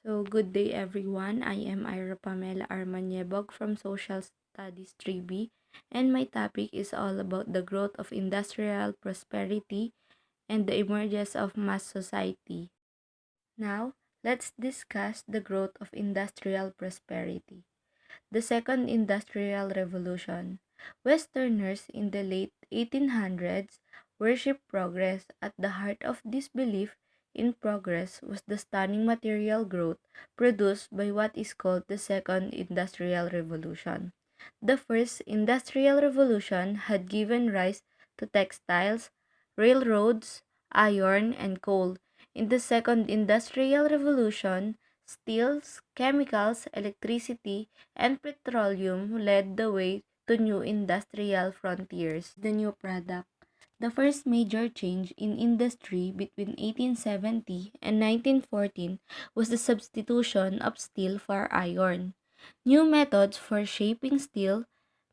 So, good day everyone. I am Ira Pamela Armaniebog from Social Studies 3B, and my topic is all about the growth of industrial prosperity and the emergence of mass society. Now, let's discuss the growth of industrial prosperity. The Second Industrial Revolution. Westerners in the late 1800s worshipped progress. At the heart of this belief in progress was the stunning material growth produced by what is called the Second Industrial Revolution. The First Industrial Revolution had given rise to textiles, railroads, iron, and coal. In the Second Industrial Revolution, steels, chemicals, electricity, and petroleum led the way to new industrial frontiers. The new product. The first major change in industry between 1870 and 1914 was the substitution of steel for iron. New methods for shaping steel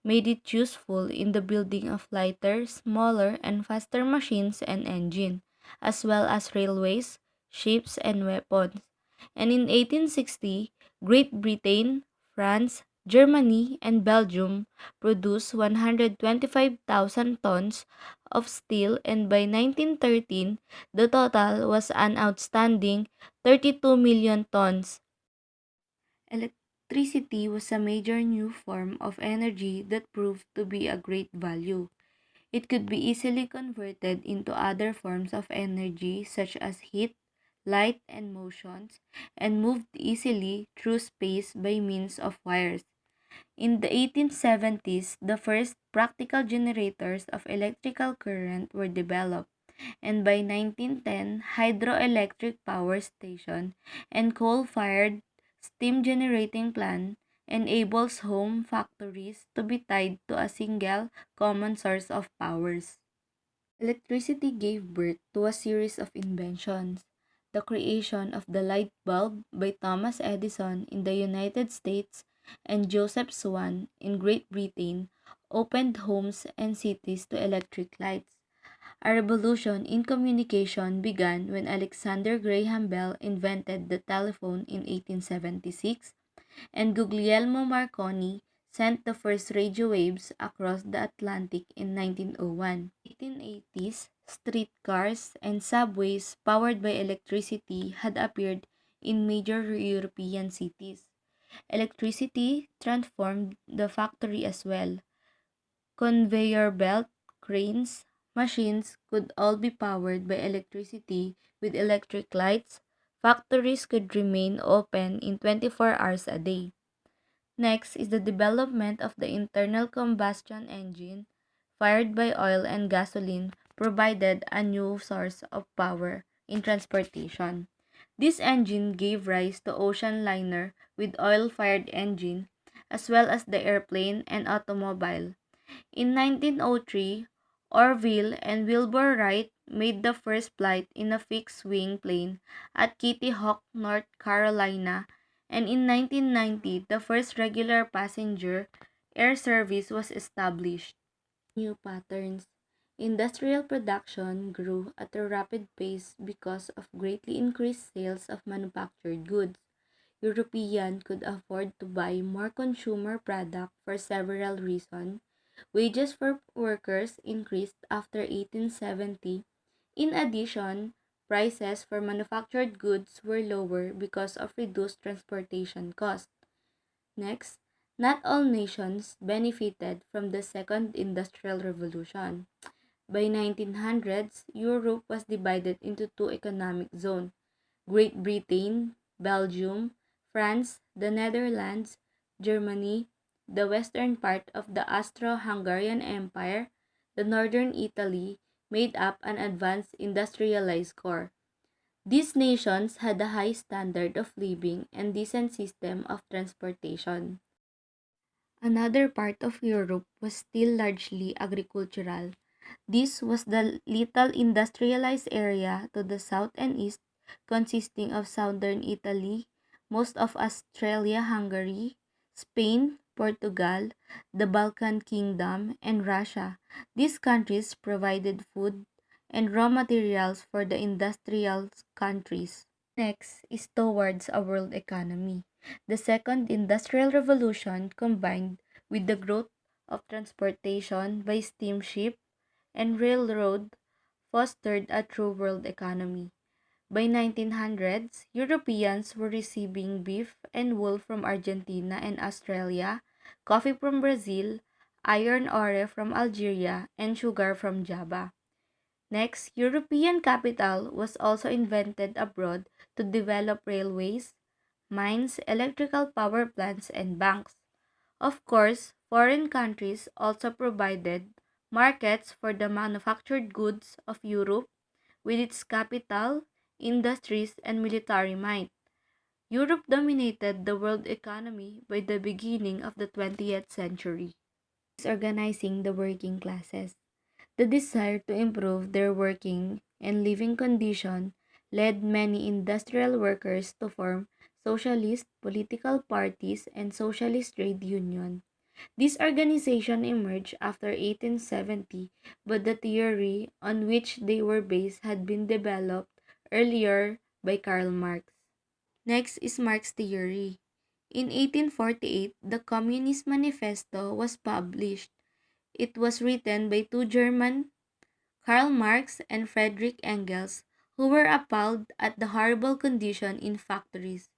made it useful in the building of lighter, smaller, and faster machines and engine, as well as railways, ships, and weapons. And in 1860, Great Britain, France, Germany, and Belgium produced 125,000 tons of steel, and by 1913, the total was an outstanding 32 million tons. Electricity was a major new form of energy that proved to be a great value. It could be easily converted into other forms of energy such as heat, light, and motions, and moved easily through space by means of wires. In the 1870s, the first practical generators of electrical current were developed, and by 1910, hydroelectric power station and coal-fired steam generating plant enables home factories to be tied to a single common source of powers. Electricity gave birth to a series of inventions. The creation of the light bulb by Thomas Edison in the United States and Joseph Swan in Great Britain opened homes and cities to electric lights. A revolution in communication began when Alexander Graham Bell invented the telephone in 1876, and Guglielmo Marconi sent the first radio waves across the Atlantic in 1901. In the 1880s, streetcars and subways powered by electricity had appeared in major European cities. Electricity transformed the factory as well. Conveyor belt, cranes, machines could all be powered by electricity with electric lights. Factories could remain open in 24 hours a day. Next is the development of the internal combustion engine, fired by oil and gasoline, provided a new source of power in transportation. This engine gave rise to ocean liner with oil-fired engine, as well as the airplane and automobile. In 1903, Orville and Wilbur Wright made the first flight in a fixed-wing plane at Kitty Hawk, North Carolina, and in 1990, the first regular passenger air service was established. New patterns. Industrial production grew at a rapid pace because of greatly increased sales of manufactured goods. Europeans could afford to buy more consumer product for several reasons. Wages for workers increased after 1870. In addition, prices for manufactured goods were lower because of reduced transportation costs. Next, not all nations benefited from the Second Industrial Revolution. By 1900s, Europe was divided into two economic zones: Great Britain, Belgium, France, the Netherlands, Germany, the western part of the Austro-Hungarian Empire, the northern Italy, made up an advanced industrialized core. These nations had a high standard of living and decent system of transportation. Another part of Europe was still largely agricultural. This was the little industrialized area to the south and east, consisting of southern Italy, most of Australia-Hungary, Spain, Portugal, the Balkan Kingdom, and Russia. These countries provided food and raw materials for the industrial countries. Next is towards a world economy. The second industrial revolution combined with the growth of transportation by steamship and railroad fostered a true world economy. By 1900s, Europeans were receiving beef and wool from Argentina and Australia, coffee from Brazil, iron ore from Algeria, and sugar from Java. Next, European capital was also invented abroad to develop railways, mines, electrical power plants, and banks. Of course, foreign countries also provided markets for the manufactured goods of Europe with its capital, industries, and military might. Europe dominated the world economy by the beginning of the 20th century. Organizing the working classes. The desire to improve their working and living condition led many industrial workers to form socialist political parties and socialist trade unions. This organization emerged after 1870, but the theory on which they were based had been developed earlier by Karl Marx. Next is Marx theory. In 1848, the Communist Manifesto was published. It was written by two German, Karl Marx and Friedrich Engels, who were appalled at the horrible condition in factories.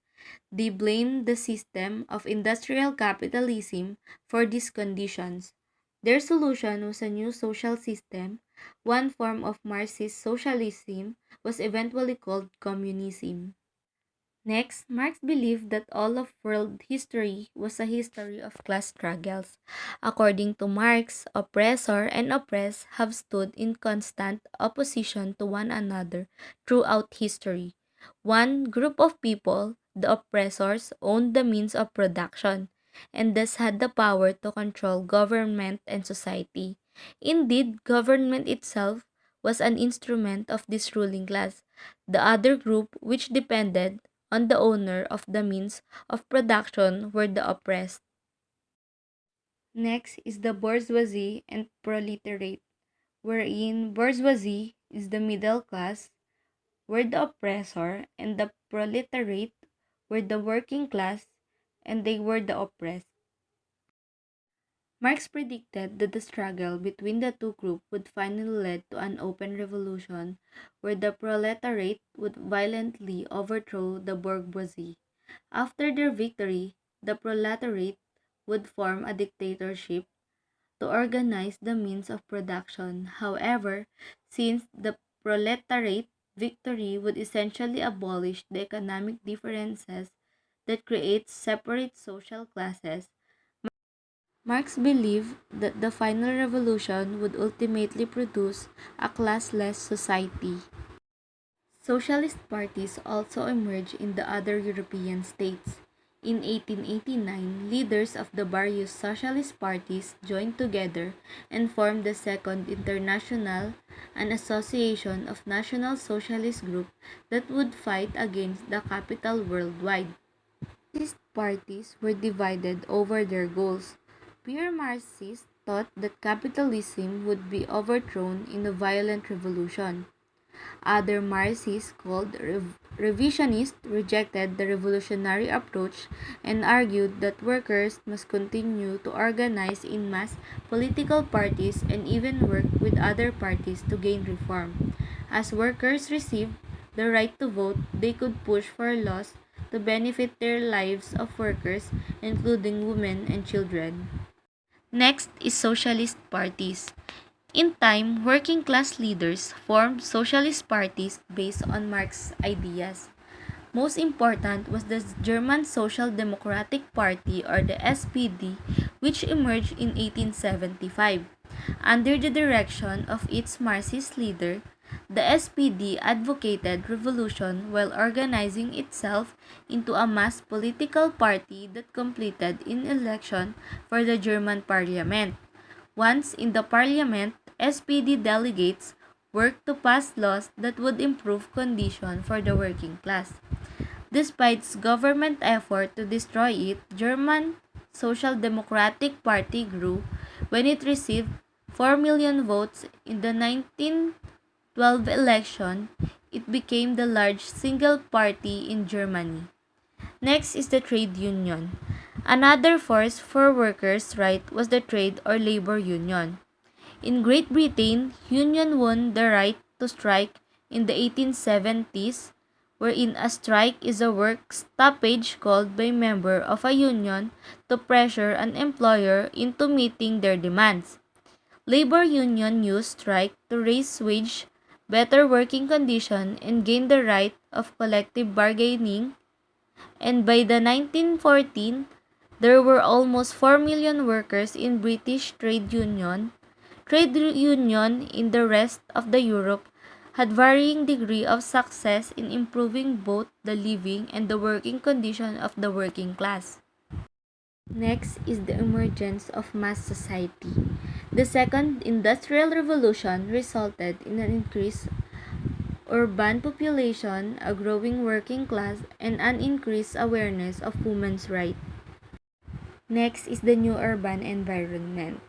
They blamed the system of industrial capitalism for these conditions. Their solution was a new social system. One form of Marxist socialism was eventually called communism. Next, Marx believed that all of world history was a history of class struggles. According to Marx, oppressor and oppressed have stood in constant opposition to one another throughout history. One group of people, the oppressors, owned the means of production and thus had the power to control government and society. Indeed, government itself was an instrument of this ruling class. The other group, which depended on the owner of the means of production, were the oppressed. Next is the bourgeoisie and proletariat, wherein bourgeoisie is the middle class, were the oppressor, and the proletariat were the working class, and they were the oppressed. Marx predicted that the struggle between the two groups would finally lead to an open revolution where the proletariat would violently overthrow the bourgeoisie. After their victory, the proletariat would form a dictatorship to organize the means of production. However, since the proletariat victory would essentially abolish the economic differences that create separate social classes, Marx believed that the final revolution would ultimately produce a classless society. Socialist parties also emerged in the other European states. In 1889, leaders of the various socialist parties joined together and formed the Second International, an association of national socialist groups that would fight against the capital worldwide. These parties were divided over their goals. Pure Marxists thought that capitalism would be overthrown in a violent revolution. Other Marxists, called revisionists, rejected the revolutionary approach and argued that workers must continue to organize in mass political parties and even work with other parties to gain reform. As workers received the right to vote, they could push for laws to benefit their lives of workers, including women and children. Next is socialist parties. In time, working class leaders formed socialist parties based on Marx's ideas. Most important was the German Social Democratic Party, or the SPD, which emerged in 1875. Under the direction of its Marxist leader, the SPD advocated revolution while organizing itself into a mass political party that competed in election for the German parliament. Once in the parliament, SPD delegates worked to pass laws that would improve conditions for the working class. Despite its government effort to destroy it, German Social Democratic Party grew when it received 4 million votes in the 1912 election. it became the large single party in Germany. Next is the trade union. Another force for workers' rights was the trade or labor union. In Great Britain, union won the right to strike in the 1870s, wherein a strike is a work stoppage called by member of a union to pressure an employer into meeting their demands. Labor union used strike to raise wage, better working condition, and gain the right of collective bargaining, and by the 1914, there were almost 4 million workers in British trade union. Trade union in the rest of the Europe had varying degree of success in improving both the living and the working condition of the working class. Next is the emergence of mass society. The second industrial revolution resulted in an increased urban population, a growing working class, and an increased awareness of women's rights. Next is the new urban environment.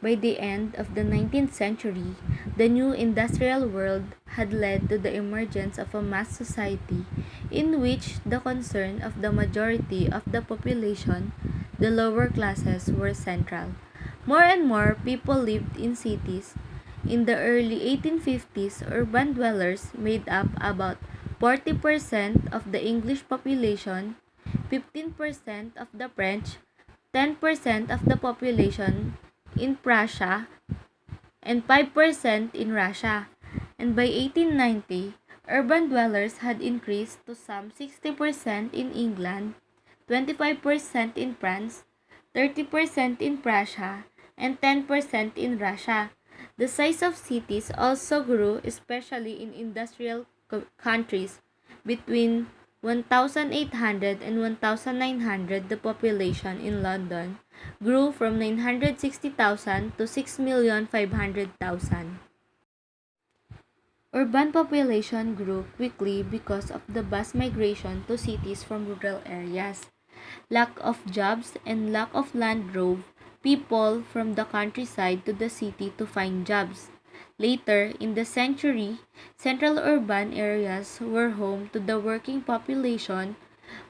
By the end of the 19th century, the new industrial world had led to the emergence of a mass society in which the concern of the majority of the population, the lower classes, were central. More and more people lived in cities. In the early 1850s, urban dwellers made up about 40% of the English population, 15% of the French, 10% of the population in Prussia, and 5% in Russia. And by 1890, urban dwellers had increased to some 60% in England, 25% in France, 30% in Prussia, and 10% in Russia. The size of cities also grew, especially in industrial countries. Between 1,800 and 1,900, the population in London grew from 960,000 to 6,500,000. Urban population grew quickly because of the vast migration to cities from rural areas. Lack of jobs and lack of land drove people from the countryside to the city to find jobs. Later in the century, central urban areas were home to the working population,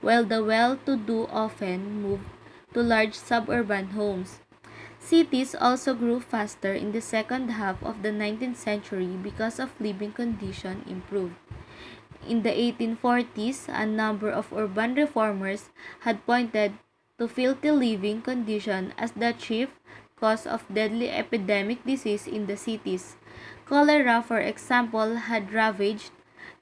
while the well-to-do often moved to large suburban homes. Cities also grew faster in the second half of the 19th century because of living conditions improved. In the 1840s, a number of urban reformers had pointed to filthy living conditions as the chief cause of deadly epidemic disease in the cities. Cholera, for example, had ravaged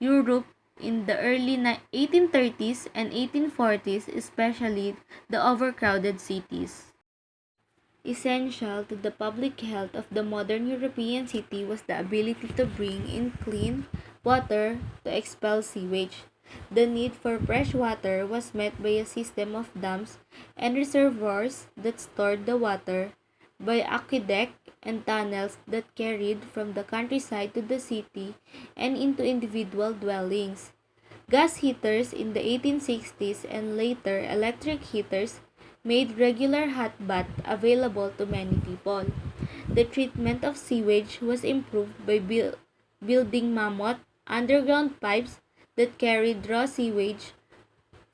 Europe in the early 1830s and 1840s, especially the overcrowded cities. Essential to the public health of the modern European city was the ability to bring in clean water to expel sewage. The need for fresh water was met by a system of dams and reservoirs that stored the water, by aqueducts and tunnels that carried from the countryside to the city and into individual dwellings. Gas heaters in the 1860s and later electric heaters made regular hot bath available to many people. The treatment of sewage was improved by building mammoth underground pipes that carried raw sewage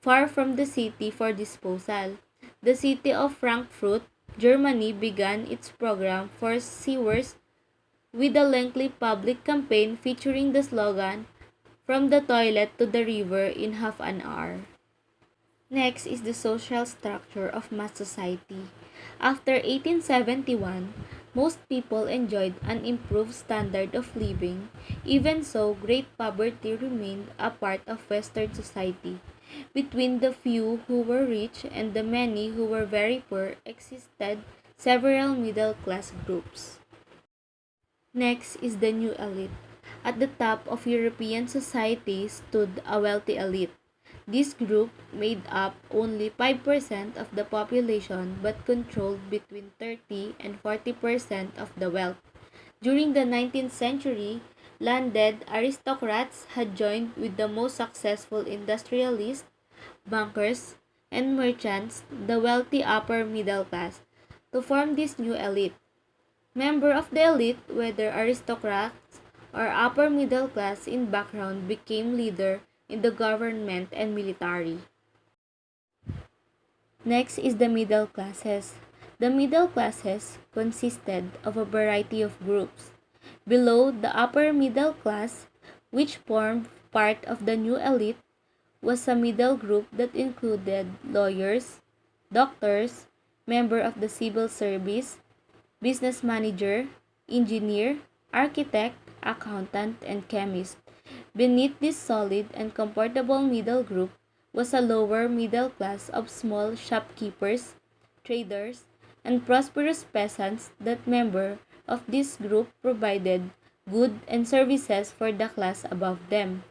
far from the city for disposal. The city of Frankfurt, Germany began its program for sewers with a lengthy public campaign featuring the slogan, "From the toilet to the river in half an hour." Next is the social structure of mass society. After 1871, most people enjoyed an improved standard of living. Even so, great poverty remained a part of Western society. Between the few who were rich and the many who were very poor existed several middle class groups. Next is the new elite. At the top of European society stood a wealthy elite. This group made up only 5% of the population but controlled between 30 and 40% of the wealth. During the 19th century, landed aristocrats had joined with the most successful industrialists, bankers, and merchants, the wealthy upper middle class, to form this new elite. Members of the elite, whether aristocrats or upper middle class in background became leader in the government and military. Next is the middle classes. The middle classes consisted of a variety of groups. Below the upper middle class, which formed part of the new elite, was a middle group that included lawyers, doctors, member of the civil service, business manager, engineer, architect, accountant, and chemist. Beneath this solid and comfortable middle group was a lower middle class of small shopkeepers, traders, and prosperous peasants. That member of this group provided goods and services for the class above them.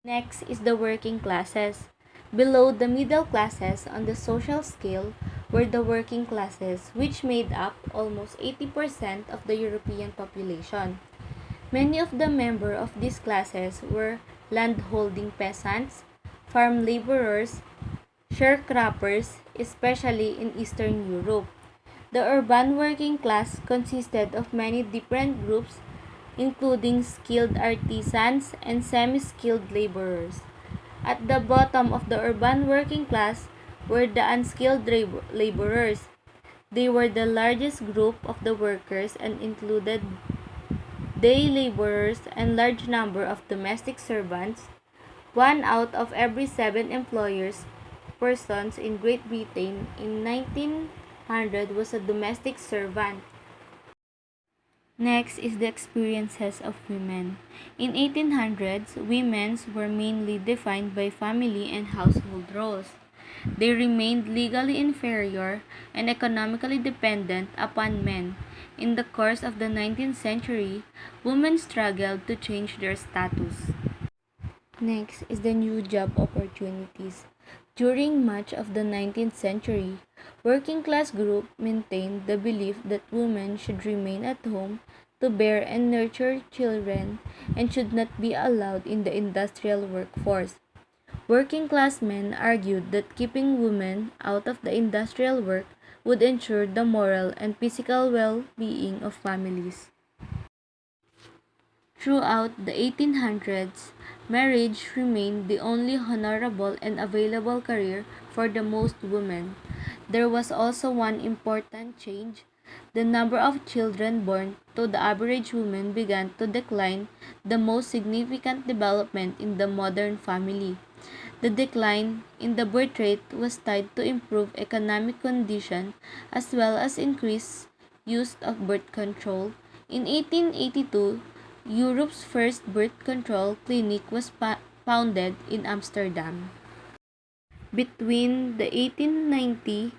Next is the working classes. Below the middle classes on the social scale were the working classes, which made up almost 80% of the European population. Many of the members of these classes were landholding peasants, farm laborers, sharecroppers, especially in Eastern Europe. The urban working class consisted of many different groups, including skilled artisans and semi-skilled laborers. At the bottom of the urban working class were the unskilled laborers. They were the largest group of the workers and included day laborers and large number of domestic servants. One out of every seven employers persons in Great Britain in 1900 was a domestic servant. Next is the experiences of women. In 1800s, women were mainly defined by family and household roles. They remained legally inferior and economically dependent upon men. In the course of the 19th century, women struggled to change their status. Next is the new job opportunities. During much of the 19th century, working class groups maintained the belief that women should remain at home to bear and nurture children and should not be allowed in the industrial workforce. Working class men argued that keeping women out of the industrial work would ensure the moral and physical well-being of families. Throughout the 1800s, marriage remained the only honorable and available career for the most women. There was also one important change. The number of children born to the average woman began to decline, the most significant development in the modern family. The decline in the birth rate was tied to improved economic condition as well as increased use of birth control. In 1882, Europe's first birth control clinic was founded in Amsterdam. Between the 1890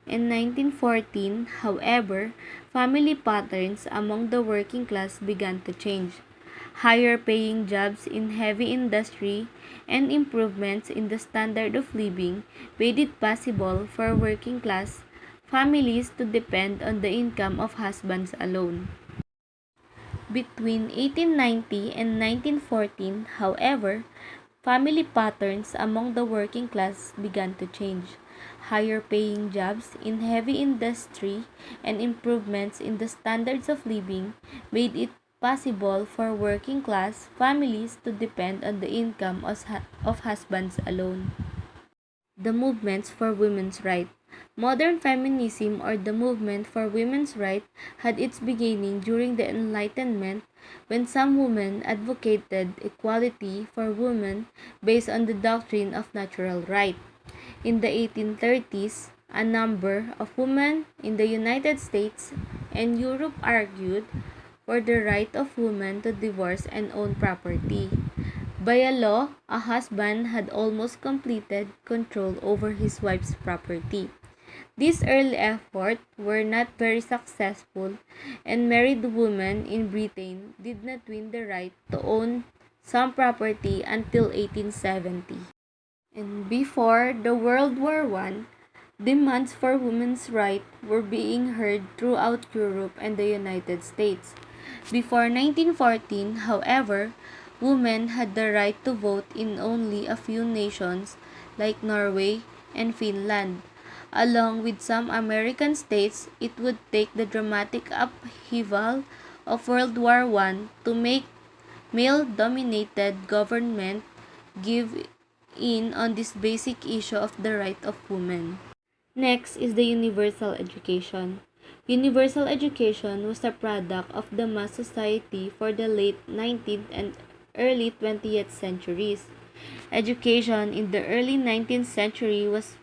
and 1914, however, family patterns among the working class began to change. Higher paying jobs in heavy industry and improvements in the standard of living made it possible for working class families to depend on the income of husbands alone. Between 1890 and 1914, however, family patterns among the working class began to change. Higher paying jobs in heavy industry and improvements in the standards of living made it possible for working class families to depend on the income of husbands alone. The movements for women's rights. Modern feminism, or the movement for women's rights, had its beginning during the Enlightenment, when some women advocated equality for women based on the doctrine of natural right. In the 1830s, a number of women in the United States and Europe argued for the right of women to divorce and own property. By a law, a husband had almost completed control over his wife's property. These early efforts were not very successful, and married women in Britain did not win the right to own some property until 1870. And before the World War I, demands for women's rights were being heard throughout Europe and the United States. Before 1914, however, women had the right to vote in only a few nations like Norway and Finland. Along with some American states, it would take the dramatic upheaval of World War I to make male-dominated government give in on this basic issue of the right of women. Next is the universal education. Universal education was a product of the mass society for the late 19th and early 20th centuries. Education in the early 19th century was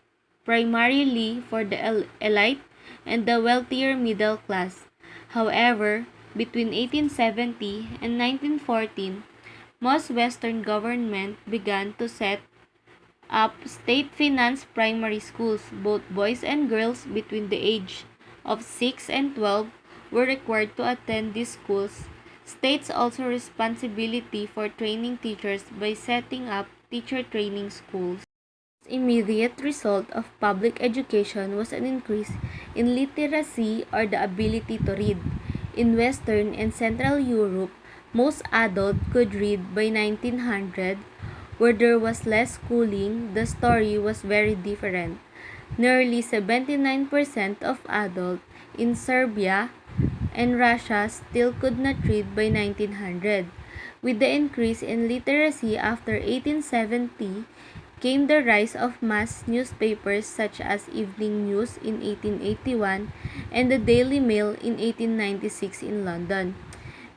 primarily for the elite and the wealthier middle class. However, between 1870 and 1914, most Western governments began to set up state-financed primary schools. Both boys and girls between the age of 6 and 12 were required to attend these schools. States also responsibility for training teachers by setting up teacher training schools. The immediate result of public education was an increase in literacy or the ability to read. In Western and Central Europe, most adults could read by 1900. Where there was less schooling, the story was very different. Nearly 79% of adults in Serbia and Russia still could not read by 1900. With the increase in literacy after 1870 came the rise of mass newspapers such as Evening News in 1881 and the Daily Mail in 1896 in London.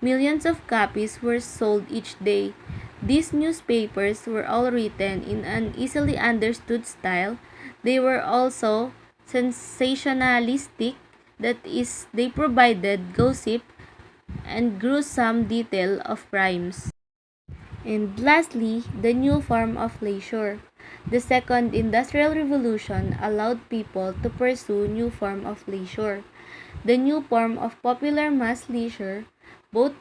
Millions of copies were sold each day. These newspapers were all written in an easily understood style. They were also sensationalistic, that is, they provided gossip and gruesome detail of crimes. And lastly, the new form of leisure. The second industrial revolution allowed people to pursue new form of leisure. The new form of popular mass leisure both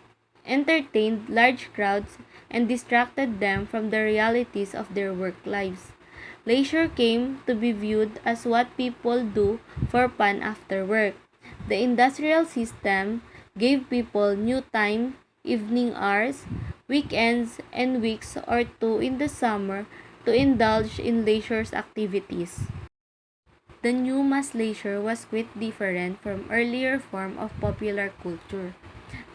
entertained large crowds and distracted them from the realities of their work lives. Leisure came to be viewed as what people do for fun after work. The industrial system gave people new time, evening hours, weekends, and weeks or two in the summer to indulge in leisure activities. The new mass leisure was quite different from earlier form of popular culture.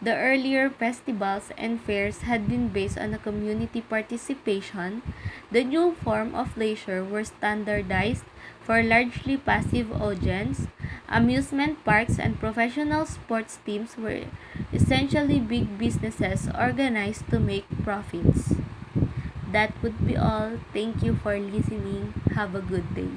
The earlier festivals and fairs had been based on a community participation. The new form of leisure were standardized for largely passive audience. Amusement parks and professional sports teams were essentially big businesses organized to make profits. That would be all. Thank you for listening. Have a good day.